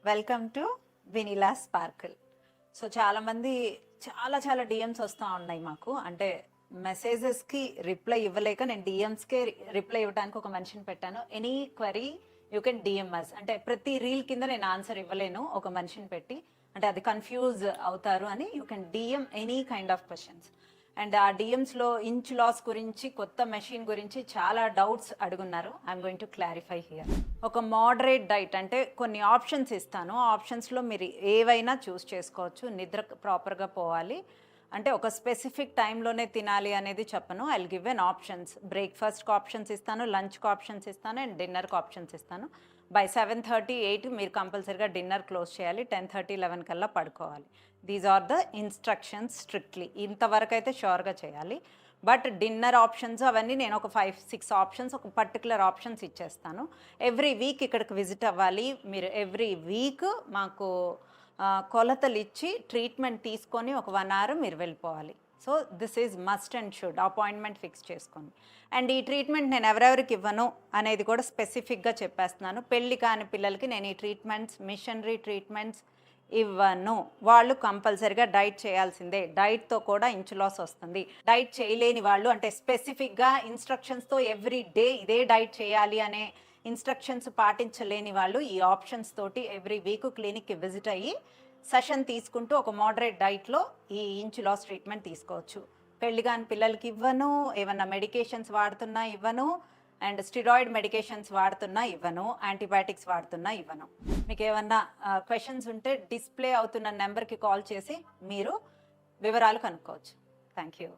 Welcome to vanilla sparkle. So చాలామంది చాలా DMs వస్తూ ఉన్నాయి మాకు. అంటే మెసేజెస్కి రిప్లై ఇవ్వలేక నేను డిఎమ్స్కే రిప్లై ఇవ్వడానికి ఒక మనిషిని పెట్టాను. Any query you can DMs. అంటే ప్రతి రీల్ కింద నేను ఆన్సర్ ఇవ్వలేను, ఒక మనిషిని పెట్టి, అంటే అది కన్ఫ్యూజ్ అవుతారు అని you can DM any kind of questions. And ఆ డిఎమ్స్లో ఇంచ్ లాస్ గురించి, కొత్త మెషిన్ గురించి చాలా డౌట్స్ అడుగున్నారు. I'm going to clarify here. ఒక మోడరేట్ డైట్ అంటే కొన్ని ఆప్షన్స్ ఇస్తాను. ఆప్షన్స్లో మీరు ఏవైనా చూస్ చేసుకోవచ్చు. నిద్ర ప్రాపర్గా పోవాలి అంటే ఒక స్పెసిఫిక్ టైంలోనే తినాలి అనేది చెప్పను. I will give an options. బ్రేక్ఫాస్ట్కి ఆప్షన్స్ ఇస్తాను, లంచ్కి ఆప్షన్స్ ఇస్తాను, అండ్ డిన్నర్కి ఆప్షన్స్ ఇస్తాను. బై 7:30, 8 మీరు కంపల్సరీగా డిన్నర్ క్లోజ్ చేయాలి. 10:30, 11 కల్లా పడుకోవాలి. These are the instructions strictly. ఇంతవరకు అయితే షూర్గా చేయాలి. బట్ డిన్నర్ ఆప్షన్స్ అవన్నీ నేను ఒక 5-6 ఆప్షన్స్, ఒక పర్టికులర్ ఆప్షన్స్ ఇచ్చేస్తాను. ఎవ్రీ వీక్ ఇక్కడికి విజిట్ అవ్వాలి మీరు. ఎవ్రీ వీక్ మాకు కొలతలు ఇచ్చి ట్రీట్మెంట్ తీసుకొని ఒక 1 అవర్ మీరు వెళ్ళిపోవాలి. So this is must and should. Appointment fix చేసుకోండి. అండ్ ఈ ట్రీట్మెంట్ నేను ఎవరెవరికి ఇవ్వను అనేది కూడా స్పెసిఫిక్గా చెప్పేస్తున్నాను. పెళ్ళి కాని పిల్లలకి నేను ఈ ట్రీట్మెంట్స్, మిషనరీ ట్రీట్మెంట్స్ ఇవ్వను. వాళ్ళు కంపల్సరీగా డైట్ చేయాల్సిందే. డైట్తో కూడా ఇంచు లాస్ వస్తుంది. డైట్ చేయలేని వాళ్ళు, అంటే స్పెసిఫిక్గా ఇన్స్ట్రక్షన్స్తో ఎవ్రీ డే ఇదే డైట్ చేయాలి అనే ఇన్స్ట్రక్షన్స్ పాటించలేని వాళ్ళు ఈ ఆప్షన్స్ తోటి ఎవ్రీ వీక్ క్లినిక్కి విజిట్ అయ్యి సెషన్ తీసుకుంటూ ఒక మోడరేట్ డైట్లో ఈ ఇంచు లాస్ ట్రీట్మెంట్ తీసుకోవచ్చు. పెళ్లి కాని పిల్లలకి ఇవ్వను, ఏమన్నా మెడికేషన్స్ వాడుతున్నా ఇవ్వను, అండ్ స్టిరాయిడ్ మెడికేషన్స్ వాడుతున్నా ఇవ్వను, యాంటీబయాటిక్స్ వాడుతున్నా ఇవ్వను. మీకు ఏమన్నా క్వశ్చన్స్ ఉంటే డిస్ప్లే అవుతున్న నెంబర్కి కాల్ చేసి మీరు వివరాలు కనుక్కోవచ్చు. Thank you.